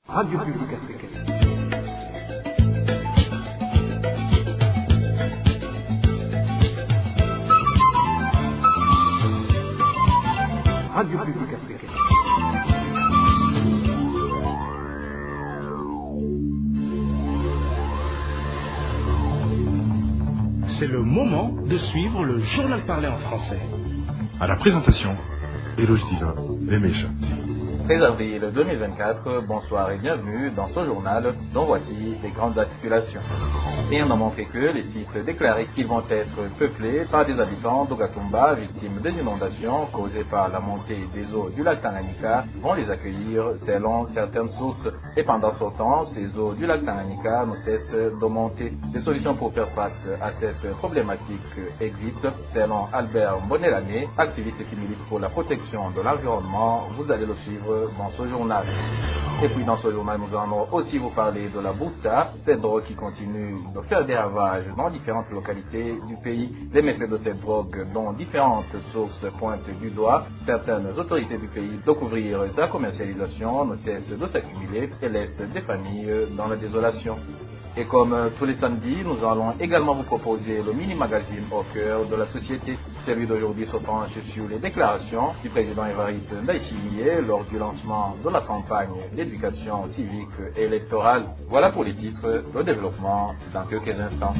Radio Publique Africaine. Radio Publique Africaine. C'est le moment de suivre le journal parlé en français. À la présentation, Eloge Diva, Lemesha. 13 avril 2024, bonsoir et bienvenue dans ce journal dont voici les grandes articulations. Rien n'a montré que les sites déclarés qu'ils vont être peuplés par des habitants d'Ogatumba victimes des inondations causées par la montée des eaux du lac Tanganyika vont les accueillir selon certaines sources. Et pendant ce temps, ces eaux du lac Tanganyika ne cessent de monter. Des solutions pour faire face à cette problématique existent. Selon Albert Mbonelane, activiste qui milite pour la protection de l'environnement, vous allez le suivre dans ce journal. Et puis dans ce journal, nous allons aussi vous parler de la Bousta, cette drogue qui continue de faire des ravages dans différentes localités du pays. Les méfaits de cette drogue dont différentes sources pointent du doigt, certaines autorités du pays de couvrir sa commercialisation ne cessent de s'accumuler et laissent des familles dans la désolation. Et comme tous les samedis, nous allons également vous proposer le mini-magazine au cœur de la société. Celui d'aujourd'hui se penche sur les déclarations du président Évariste Ndayishimiye lors du lancement de la campagne d'éducation civique et électorale. Voilà pour les titres, le développement dans quelques instants.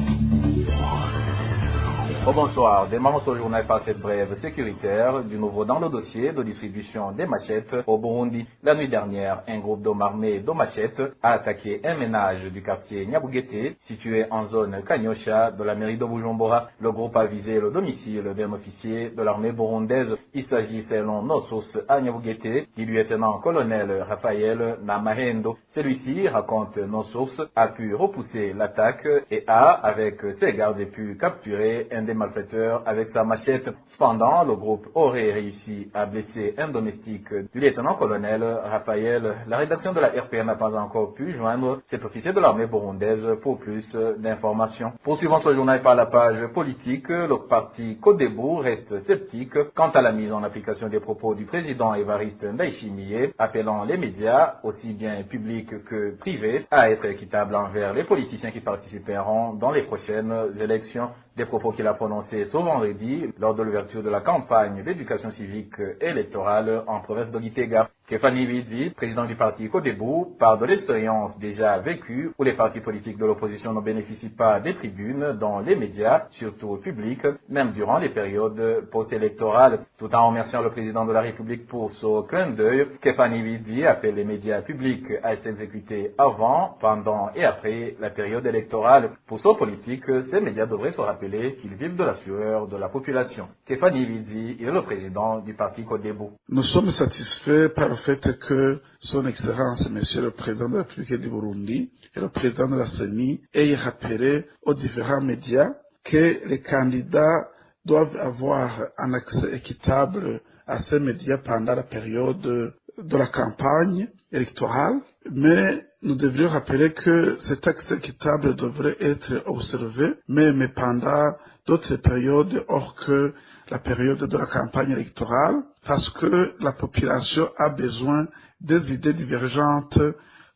Oh, bonsoir, démarrons ce journal par cette brève sécuritaire. Du nouveau dans le dossier de distribution des machettes au Burundi. La nuit dernière, un groupe d'hommes armés de machettes a attaqué un ménage du quartier Nyabugete, situé en zone Kanyosha de la mairie de Bujumbura. Le groupe a visé le domicile d'un officier de l'armée burundaise. Il s'agit, selon nos sources à Nyabugete, du lieutenant-colonel Raphaël Namahendo. Celui-ci, raconte nos sources, a pu repousser l'attaque et a, avec ses gardes, pu capturer un des malfaiteurs avec sa machette. Cependant, le groupe aurait réussi à blesser un domestique du lieutenant-colonel Raphaël. La rédaction de la RPN n'a pas encore pu joindre cet officier de l'armée burundaise pour plus d'informations. Poursuivons ce journal par la page politique. Le parti Codebu reste sceptique quant à la mise en application des propos du président Évariste Ndayishimiye, appelant les médias, aussi bien publics que privés, à être équitables envers les politiciens qui participeront dans les prochaines élections. Des propos qu'il a prononcés ce vendredi lors de l'ouverture de la campagne d'éducation civique et électorale en province de Gitega. Kefani Widzi, président du parti Codebu, parle de l'expérience déjà vécue où les partis politiques de l'opposition ne bénéficient pas des tribunes dans les médias, surtout publics, même durant les périodes post-électorales. Tout en remerciant le président de la République pour ce clin d'œil, Kefani Widzi appelle les médias publics à s'exécuter avant, pendant et après la période électorale. Pour ce politique, ces médias devraient se rappeler qu'ils vivent de la sueur de la population. Kefani Widzi est le président du parti Codebu. Nous sommes satisfaits par le fait que son Excellence, Monsieur le Président de la République du Burundi et le Président de la CENI aient rappelé aux différents médias que les candidats doivent avoir un accès équitable à ces médias pendant la période de la campagne électorale, mais nous devrions rappeler que cet accès équitable devrait être observé, même pendant d'autres périodes hors que la période de la campagne électorale, parce que la population a besoin des idées divergentes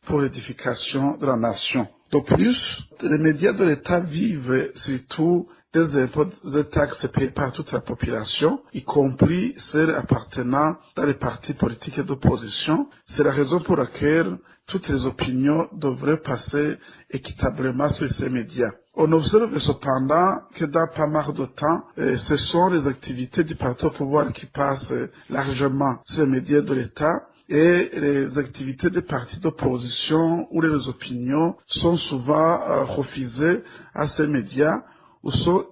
pour l'édification de la nation. De plus, les médias de l'État vivent surtout des impôts, des taxes payées par toute la population, y compris celles appartenant dans les partis politiques d'opposition. C'est la raison pour laquelle toutes les opinions devraient passer équitablement sur ces médias. On observe cependant que dans pas mal de temps, ce sont les activités du parti au pouvoir qui passent largement sur les médias de l'État, et les activités des partis d'opposition ou les opinions sont souvent refusées à ces médias ou sont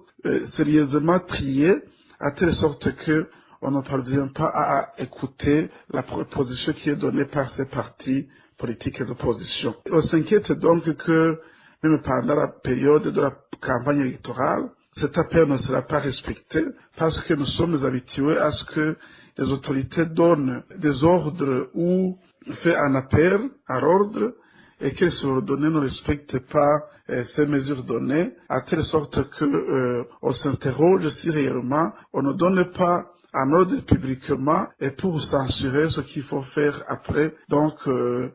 sérieusement triées à telle sorte que on ne parvient pas à écouter la proposition qui est donnée par ces partis politiques d'opposition. On s'inquiète donc que même pendant la période de la campagne électorale, cet appel ne sera pas respecté parce que nous sommes habitués à ce que les autorités donnent des ordres ou fait un appel à l'ordre et que les ordonnés ne respectent pas ces mesures données, à telle sorte que on s'interroge si réellement on ne donne pas en ordre publiquement et pour censurer ce qu'il faut faire après. Donc,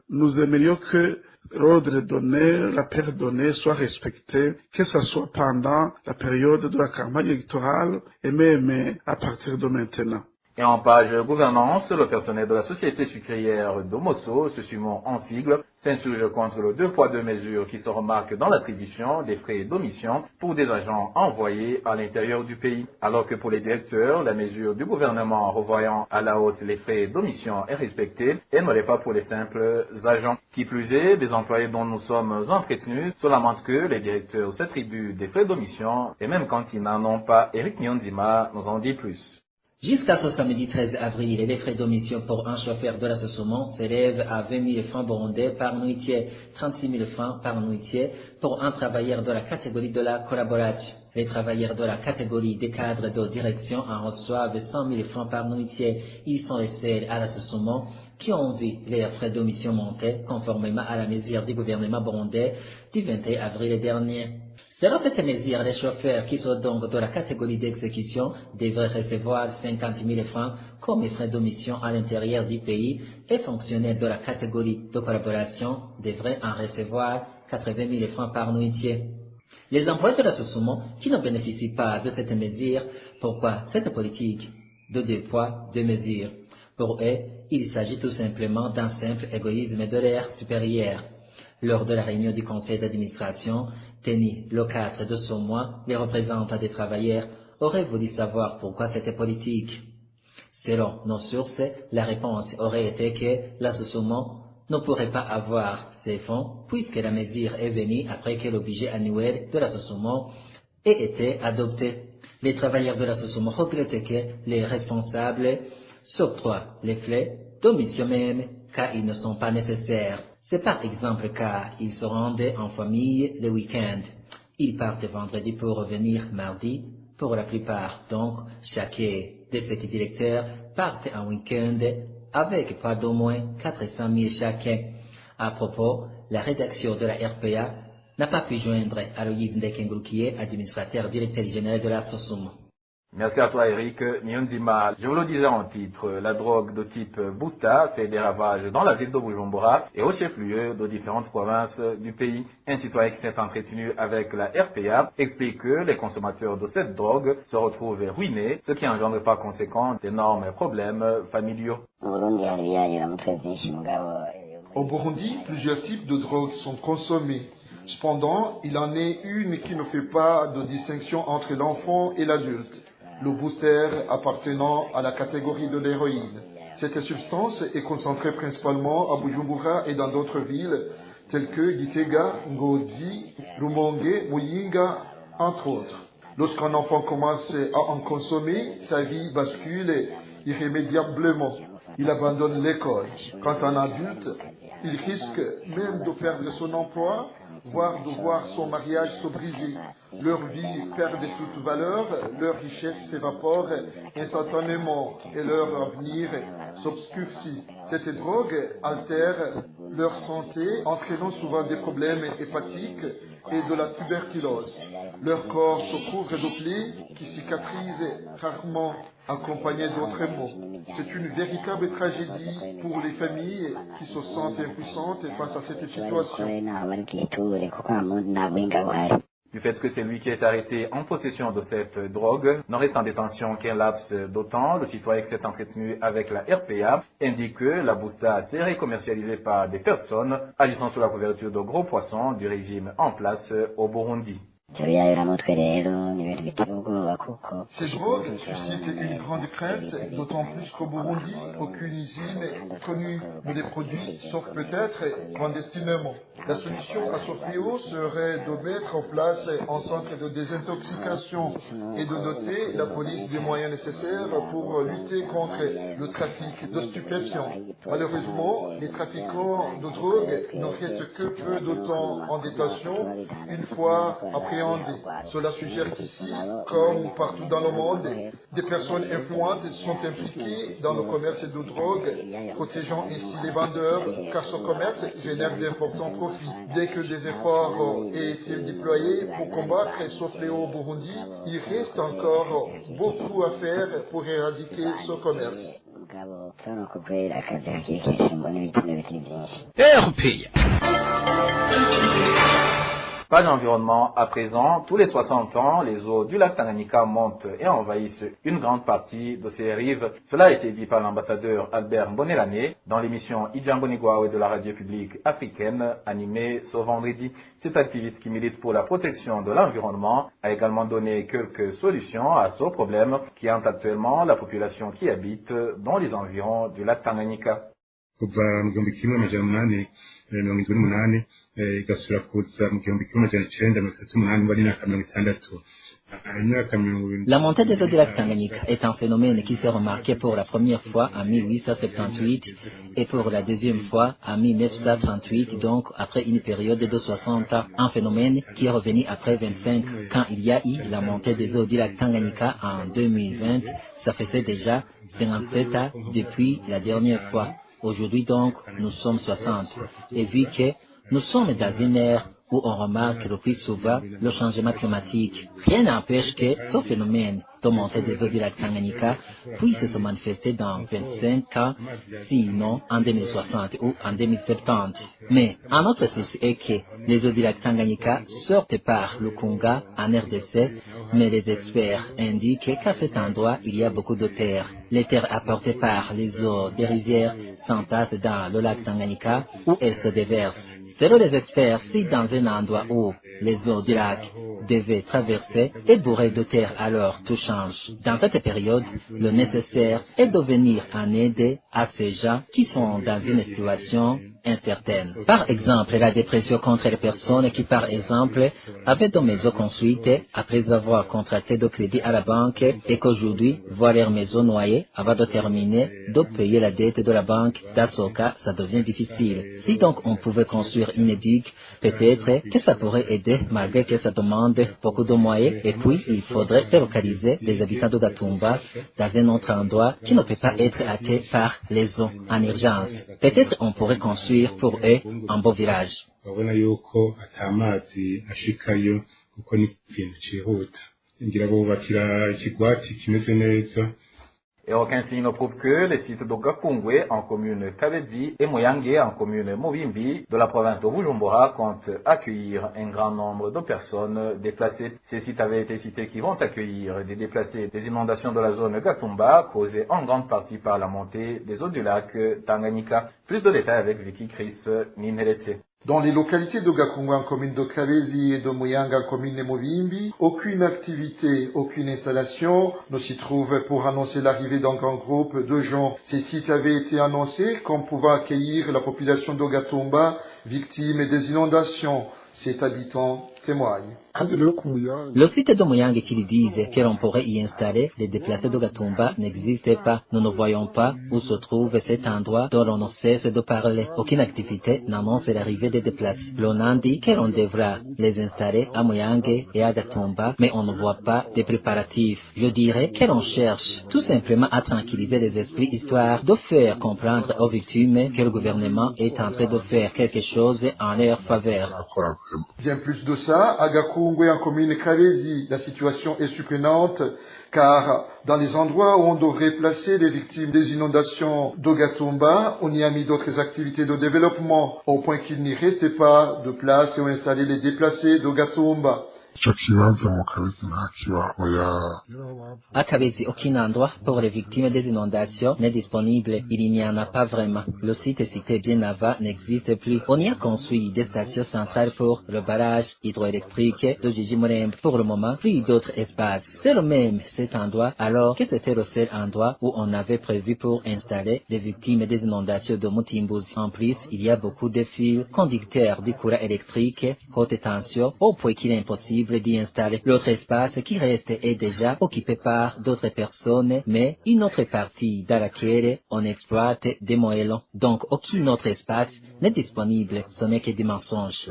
nous aimerions que l'ordre donné, la paire donnée soit respectée, que ce soit pendant la période de la campagne électorale et même à partir de maintenant. Et en page gouvernance, le personnel de la société sucrière d'Omosso, se suivant en sigle, s'insurge contre le 2 poids 2 mesures qui se remarquent dans l'attribution des frais d'omission pour des agents envoyés à l'intérieur du pays. Alors que pour les directeurs, la mesure du gouvernement revoyant à la hausse les frais d'omission est respectée, elle ne l'est pas pour les simples agents. Qui plus est, des employés dont nous sommes entretenus se lamentent que les directeurs s'attribuent des frais d'omission et même quand ils n'en ont pas, Eric Nyonzima nous en dit plus. Jusqu'à ce samedi 13 avril, les frais d'omission pour un chauffeur de l'association s'élèvent à 20 000 francs burundais par nuitier, 36 000 francs par nuitier pour un travailleur de la catégorie de la collaboration. Les travailleurs de la catégorie des cadres de direction en reçoivent 100 000 francs par nuitier. Ils sont les seuls à l'association qui ont vu les frais d'omission monter conformément à la mesure du gouvernement burundais du 21 avril dernier. Selon cette mesure, les chauffeurs qui sont donc de la catégorie d'exécution devraient recevoir 50 000 francs comme frais d'omission à l'intérieur du pays et fonctionnaires de la catégorie de collaboration devraient en recevoir 80 000 francs par nuitier. Les employés de l'association qui ne bénéficient pas de cette mesure, pourquoi cette politique de 2 poids, 2 mesures? Pour eux, il s'agit tout simplement d'un simple égoïsme de l'air supérieur. Lors de la réunion du conseil d'administration, tenue le 4 de ce mois, les représentants des travailleurs auraient voulu savoir pourquoi cette politique. Selon nos sources, la réponse aurait été que l'association ne pourrait pas avoir ces fonds puisque la mesure est venue après que le budget annuel de l'association ait été adopté. Les travailleurs de l'association regrettent que les responsables s'octroient les frais d'omission même car ils ne sont pas nécessaires. C'est par exemple car ils se rendent en famille le week-end. Ils partent vendredi pour revenir mardi pour la plupart. Donc, chacun des petits directeurs partent en week-end avec pas d'au moins 400 000 chacun. À propos, la rédaction de la RPA n'a pas pu joindre Aloïse Ndekenguru qui est administrateur directeur général de la SOSUM. Merci à toi Eric. Nyonzima, je vous le disais en titre, la drogue de type Busta fait des ravages dans la ville de Bujumbura et au chef-lieu de différentes provinces du pays. Un citoyen qui s'est entretenu avec la RPA explique que les consommateurs de cette drogue se retrouvent ruinés, ce qui engendre par conséquent d'énormes problèmes familiaux. Au Burundi, plusieurs types de drogues sont consommés. Cependant, il en est une qui ne fait pas de distinction entre l'enfant et l'adulte. Le booster appartenant à la catégorie de l'héroïne. Cette substance est concentrée principalement à Bujumbura et dans d'autres villes telles que Gitega, Ngozi, Rumonge, Muyinga, entre autres. Lorsqu'un enfant commence à en consommer, sa vie bascule irrémédiablement. Il abandonne l'école. Quant à un adulte, il risque même de perdre son emploi, voire de voir son mariage se briser. Leur vie perd toute valeur, leur richesse s'évapore instantanément et leur avenir s'obscurcit. Cette drogue altère leur santé, entraînant souvent des problèmes hépatiques et de la tuberculose. Leur corps se couvre de plaies qui cicatrisent rarement, accompagnées d'autres maux. C'est une véritable tragédie pour les familles qui se sentent impuissantes face à cette situation. Du fait que c'est lui qui est arrêté en possession de cette drogue, n'en reste en détention qu'un laps de temps, le citoyen qui s'est entretenu avec la RPA indique que la Busta serait commercialisée par des personnes agissant sous la couverture de gros poissons du régime en place au Burundi. Ces drogues suscitent une grande crainte, d'autant plus qu'au Burundi, aucune usine connue ne les produit, sauf peut-être clandestinement. La solution à ce fléau serait de mettre en place un centre de désintoxication et de doter la police des moyens nécessaires pour lutter contre le trafic de stupéfiants. Malheureusement, les trafiquants de drogue ne restent que peu de temps en détention, une fois après appréhendé. Cela suggère qu'ici, comme partout dans le monde, des personnes influentes sont impliquées dans le commerce de drogue, protégeant ainsi les vendeurs, car ce commerce génère d'importants profits. Bien que des efforts aient été déployés pour combattre ce fléau au Burundi, il reste encore beaucoup à faire pour éradiquer ce commerce. Pas d'environnement à présent. Tous les 60 ans, les eaux du lac Tanganyika montent et envahissent une grande partie de ses rives. Cela a été dit par l'ambassadeur Albert Mbonelane dans l'émission Idjambonigwawe de la radio publique africaine animée ce vendredi. Cet activiste qui milite pour la protection de l'environnement a également donné quelques solutions à ce problème qui hante actuellement la population qui habite dans les environs du lac Tanganyika. kuva mu gihumbi kimwe amajana umunani mirongo indwi n'umunani igasubira kuza mu gihumbi kimwe amajana icenda mirongo itatu n'umunani bari imyaka mirongo itandatu. La montée des eaux du lac Tanganyika est un phénomène qui s'est remarqué pour la première fois en 1878 et pour la deuxième fois en 1938, donc après une période de 60 ans. Un phénomène qui est revenu après 25 quand il y a eu la montée des eaux du lac Tanganyika en 2020. Ça faisait déjà 57 ans depuis la dernière fois. Aujourd'hui donc, nous sommes 60. Et vu que nous sommes dans une ère où on remarque le plus souvent le changement climatique, rien n'empêche que ce phénomène de montée des eaux du lac Tanganyika puisse se manifester dans 25 ans, sinon en 2060 ou en 2070. Mais un autre souci est que les eaux du lac Tanganyika sortent par le Kunga en RDC, mais les experts indiquent qu'à cet endroit, il y a beaucoup de terre. Les terres apportées par les eaux des rivières s'entassent dans le lac Tanganyika où elles se déversent. Selon les experts, si dans un endroit où les eaux du lac devaient traverser et bourrer de terre, alors tout change. Dans cette période, le nécessaire est de venir en aide à ces gens qui sont dans une situation incertaine. Par exemple, la dépression contre les personnes qui, par exemple, avaient des maisons construites après avoir contracté de crédit à la banque et qu'aujourd'hui voient leur maison noyée avant de terminer de payer la dette de la banque. Dans ce cas, ça devient difficile. Si donc on pouvait construire une digue, peut-être que ça pourrait aider malgré que ça demande beaucoup de moyens. Et puis, il faudrait relocaliser les habitants de Gatumba dans un autre endroit qui ne peut pas être atteint par les eaux en urgence. Peut-être on pourrait construire pour eux un beau village. Babona yuko atamazi ashikayo kuko ni ikintu cihuta. Ngira bubakira ikigwati kimeze neza. Et aucun signe ne prouve que les sites de Gakungwe en commune Kabezi et Moyange en commune Mubimbi de la province de Bujumbura comptent accueillir un grand nombre de personnes déplacées. Ces sites avaient été cités qui vont accueillir des déplacés des inondations de la zone Gatumba causées en grande partie par la montée des eaux du lac Tanganyika. Plus de détails avec Vicky Chris Ninheretse. Dans les localités de Gakungwe en commune de Kabezi et de Moyanga en commune de Mubimbi, aucune activité, aucune installation ne s'y trouve pour annoncer l'arrivée d'un grand groupe de gens. Ces sites avaient été annoncés comme pouvant accueillir la population de Gatumba, victime des inondations. Ces habitants témoignent. Le site de Moyange qui disent que l'on pourrait y installer les déplacés de Gatumba n'existe pas. Nous ne voyons pas où se trouve cet endroit dont l'on ne cesse de parler. Aucune activité n'annonce l'arrivée des déplacés. L'on a dit que l'on devra les installer à Moyange et à Gatumba, mais on ne voit pas de préparatifs. Je dirais que l'on cherche tout simplement à tranquilliser les esprits histoire de faire comprendre aux victimes que le gouvernement est en train de faire quelque chose en leur faveur. Bien plus de ça, à Gakungwe en commune Kabezi, la situation est surprenante car dans les endroits où on devrait placer les victimes des inondations de Gatumba, on y a mis d'autres activités de développement au point qu'il n'y restait pas de place où installer les déplacés de Gatumba. À Kabezi, aucun endroit pour les victimes des inondations n'est disponible. Il n'y en a pas vraiment. Le site cité bien avant n'existe plus. On y a construit des stations centrales pour le barrage hydroélectrique de Gigi Morembe. Pour le moment, plus d'autres espaces. C'est le même cet endroit, alors que c'était le seul endroit où on avait prévu pour installer les victimes des inondations de Mutimbuzi. En plus, il y a beaucoup de fils conducteurs du courant électrique haute tension au point qu'il est impossible d'y installer. L'autre espace qui reste est déjà occupé par d'autres personnes, mais une autre partie dans laquelle on exploite des moellons. Donc, aucun autre espace n'est disponible. Ce n'est que des mensonges.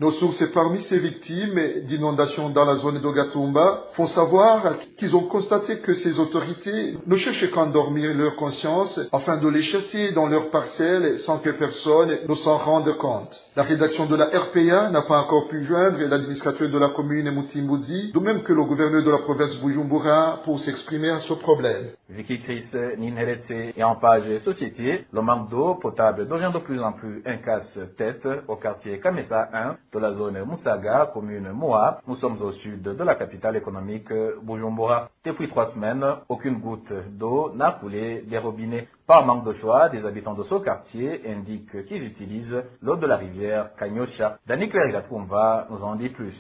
Nos sources parmi ces victimes d'inondations dans la zone de Gatumba font savoir qu'ils ont constaté que ces autorités ne cherchent qu'à endormir leur conscience afin de les chasser dans leurs parcelles sans que personne ne s'en rende compte. La rédaction de la RPA n'a pas encore pu joindre l'administrateur de la commune Mutimboudi, de même que le gouverneur de la province Bujumbura, pour s'exprimer à ce problème. Vicky Chris Ninheretse et en page société, le manque d'eau potable devient de plus en plus un casse-tête au quartier Kamesa 1 de la zone Musaga, commune Moa. Nous sommes au sud de la capitale économique Bujumbura. Depuis 3 semaines, aucune goutte d'eau n'a coulé des robinets. Par manque de choix, des habitants de ce quartier indiquent qu'ils utilisent l'eau de la rivière Kanyosha. Dani Clérigatumba nous en dit plus.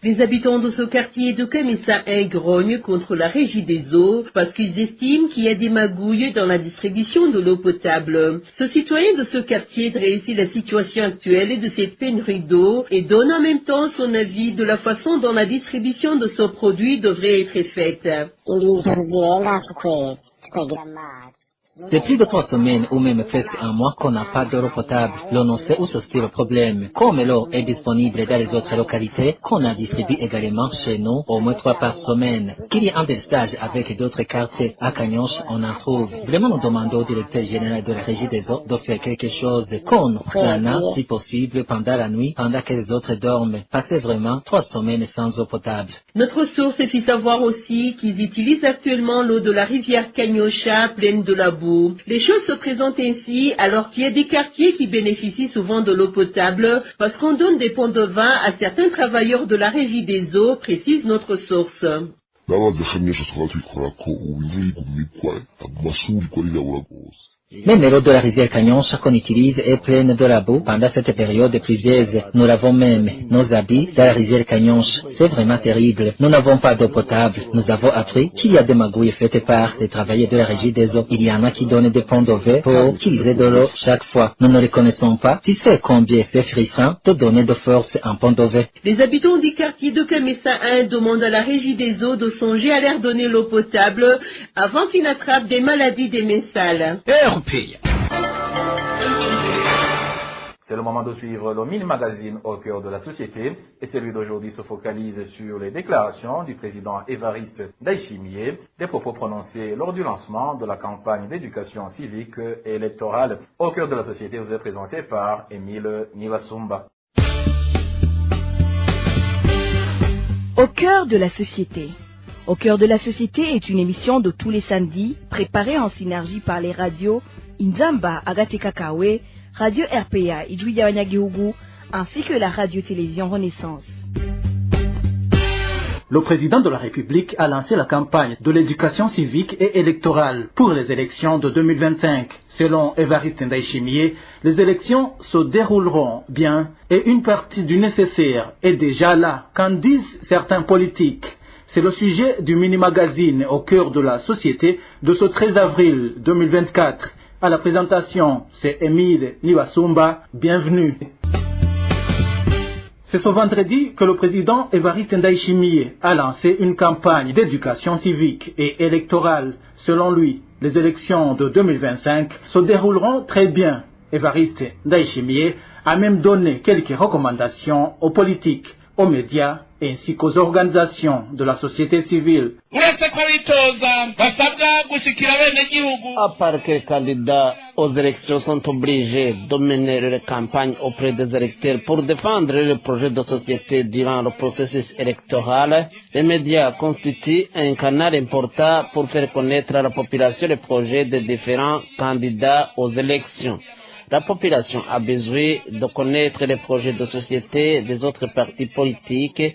Les habitants de ce quartier de Kamesa 1 grognent contre la régie des eaux parce qu'ils estiment qu'il y a des magouilles dans la distribution de l'eau potable. Ce citoyen de ce quartier dresse la situation actuelle de cette pénurie d'eau et donne en même temps son avis de la façon dont la distribution de ce produit devrait être faite. C'est plus de 3 semaines ou même presque un mois qu'on n'a pas d'eau potable. L'on ne sait où se situe le problème. Comme l'eau est disponible dans les autres localités, qu'on a distribué également chez nous au moins 3 par semaine. Qu'il y ait un délestage avec d'autres quartiers à Kanyonche, on en trouve. Vraiment, nous demandons au directeur général de la régie des eaux de faire quelque chose qu'on en a, si possible, pendant la nuit, pendant que les autres dorment. Passer vraiment 3 semaines sans eau potable. Notre source fit savoir aussi qu'ils utilisent actuellement l'eau de la rivière Kanyosha pleine de la boue. Les choses se présentent ainsi alors qu'il y a des quartiers qui bénéficient souvent de l'eau potable parce qu'on donne des pots de vin à certains travailleurs de la régie des eaux, précise notre source. Même l'eau de la rivière Kanyonche qu'on utilise est pleine de la boue pendant cette période pluvieuse. Nous l'avons même, nos habits, dans la rivière Kanyonche. C'est vraiment terrible. Nous n'avons pas d'eau potable. Nous avons appris qu'il y a des magouilles faites par des travailleurs de la régie des eaux. Il y en a qui donnent des ponts d'eau pour utiliser de l'eau chaque fois. Nous ne les connaissons pas. Tu sais combien c'est frustrant de donner de force un pont d'eau. Les habitants du quartier de Kamesa 1 demandent à la régie des eaux de songer à leur donner l'eau potable avant qu'ils n'attrapent des maladies des mensales. C'est le moment de suivre le mini-magazine au cœur de la société et celui d'aujourd'hui se focalise sur les déclarations du président Évariste Ndayishimiye, des propos prononcés lors du lancement de la campagne d'éducation civique et électorale. Au cœur de la société vous est présenté par Émile Nivasumba. Au cœur de la société. Au cœur de la société est une émission de tous les samedis, préparée en synergie par les radios Inzamba, Agateka Kawe, Radio RPA, Idouya Wanyagihugu, ainsi que la radio-télévision Renaissance. Le président de la République a lancé la campagne de l'éducation civique et électorale pour les élections de 2025. Selon Évariste Ndayishimiye, les élections se dérouleront bien et une partie du nécessaire est déjà là, qu'en disent certains politiques. C'est le sujet du mini-magazine au cœur de la société de ce 13 avril 2024. À la présentation, c'est Émile Nivasumba. Bienvenue. C'est ce vendredi que le président Évariste Ndayishimiye a lancé une campagne d'éducation civique et électorale. Selon lui, les élections de 2025 se dérouleront très bien. Évariste Ndayishimiye a même donné quelques recommandations aux politiques, aux médias ainsi qu'aux organisations de la société civile. À part que les candidats aux élections sont obligés de mener leur campagne auprès des électeurs pour défendre le projet de société durant le processus électoral, les médias constituent un canal important pour faire connaître à la population les projets des différents candidats aux élections. La population a besoin de connaître les projets de société des autres partis politiques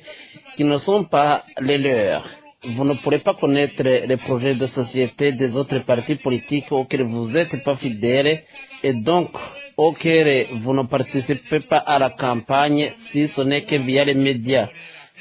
qui ne sont pas les leurs. Vous ne pourrez pas connaître les projets de société des autres partis politiques auxquels vous n'êtes pas fidèles et donc auxquels vous ne participez pas à la campagne si ce n'est que via les médias.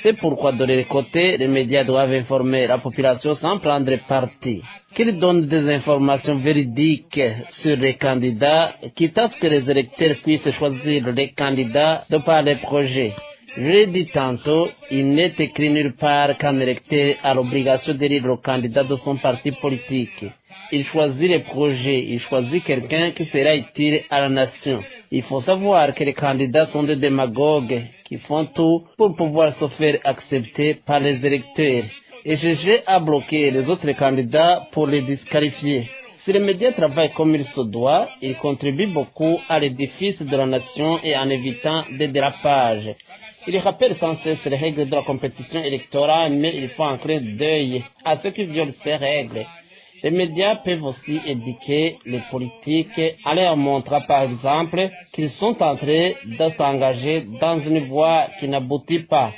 C'est pourquoi de leur côté, les médias doivent informer la population sans prendre parti. Qu'ils donnent des informations véridiques sur les candidats, quitte à ce que les électeurs puissent choisir les candidats de par les projets. Je l'ai dit tantôt, il n'est écrit nulle part qu'un électeur a l'obligation d'élire le candidat de son parti politique. Il choisit les projets, il choisit quelqu'un qui sera utile à la nation. Il faut savoir que les candidats sont des démagogues qui font tout pour pouvoir se faire accepter par les électeurs. Et chercher à bloquer les autres candidats pour les disqualifier. Si les médias travaillent comme il se doit, ils contribuent beaucoup à l'édifice de la nation et en évitant des dérapages. Ils rappellent sans cesse les règles de la compétition électorale, mais il faut un clin d'œil à ceux qui violent ces règles. Les médias peuvent aussi éduquer les politiques en leur montrant par exemple qu'ils sont en train de s'engager dans une voie qui n'aboutit pas.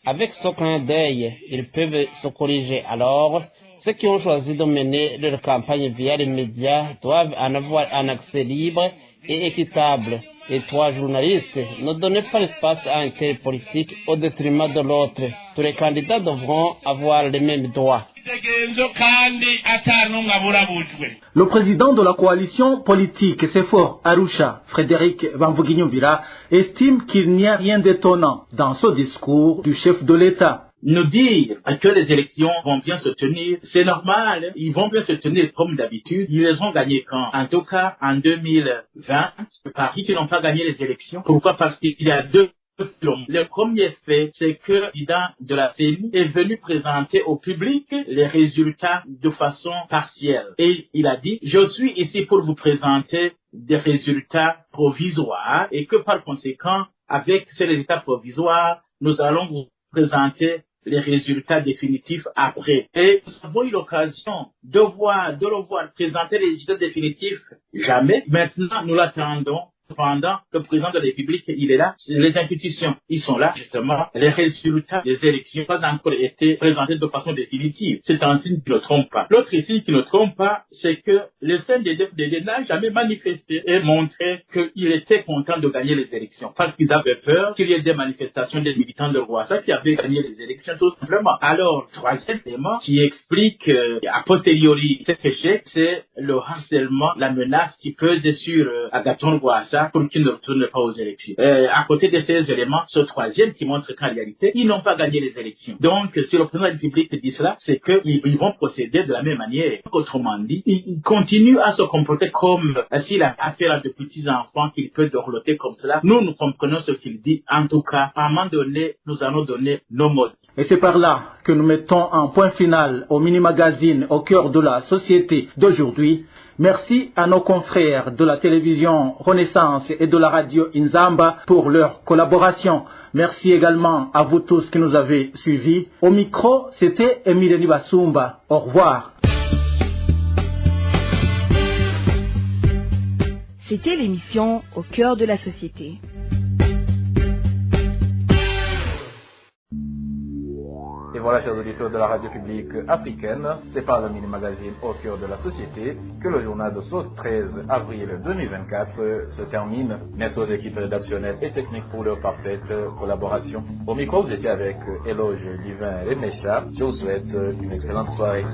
Avec ce clin d'œil, ils peuvent se corriger. Alors, ceux qui ont choisi de mener leur campagne via les médias doivent en avoir un accès libre et équitable. Et toi, journaliste, ne donnez pas l'espace à un tel politique au détriment de l'autre. Tous les candidats devront avoir les mêmes droits. Le président de la coalition politique CEFOR Arusha, Frédéric Bamvuginyumvira, estime qu'il n'y a rien d'étonnant dans ce discours du chef de l'État. Nous dire que les élections vont bien se tenir, c'est normal, ils vont bien se tenir comme d'habitude. Ils les ont gagnées quand? En tout cas, en 2020, Paris qui n'ont pas gagné les élections. Pourquoi? Parce qu'il y a deux. Le premier fait, c'est que le président de la CENI est venu présenter au public les résultats de façon partielle. Et il a dit, je suis ici pour vous présenter des résultats provisoires et que par conséquent, avec ces résultats provisoires, nous allons vous présenter les résultats définitifs après. Et nous avons eu l'occasion de le voir présenter les résultats définitifs. Jamais. Maintenant, nous l'attendons. Cependant, le président de la République, il est là. Les institutions, ils sont là, justement. Les résultats des élections n'ont pas encore été présentés de façon définitive. C'est un signe qui ne trompe pas. L'autre signe qui ne trompe pas, c'est que le CNDD n'a jamais manifesté et montré qu'il était content de gagner les élections. Parce qu'ils avaient peur qu'il y ait des manifestations des militants de Rwasa qui avaient gagné les élections, tout simplement. Alors, troisième élément qui explique a posteriori cet échec, c'est le harcèlement, la menace qui pèse sur Agathon Rwasa pour qu'ils ne retournent pas aux élections. À côté de ces éléments, ce troisième qui montre qu'en réalité, ils n'ont pas gagné les élections. Donc, si le président de la République dit cela, c'est qu'ils vont procéder de la même manière. Autrement dit, ils continuent à se comporter comme s'il a affaire à de petits enfants qu'il peut dorloter comme cela. Nous comprenons ce qu'il dit. En tout cas, à un moment donné, nous allons donner nos modes. Et c'est par là que nous mettons un point final au mini-magazine au cœur de la société d'aujourd'hui. Merci à nos confrères de la télévision Renaissance et de la radio Inzamba pour leur collaboration. Merci également à vous tous qui nous avez suivis. Au micro, c'était Emile Basumba. Au revoir. C'était l'émission Au cœur de la société. Et voilà, chers auditeurs de la radio publique africaine, c'est par le mini-magazine Au cœur de la société que le journal de ce 13 avril 2024 se termine. Merci aux équipes rédactionnelles et techniques pour leur parfaite collaboration. Au micro, vous étiez avec Éloge Divin et Mécha. Je vous souhaite une excellente soirée.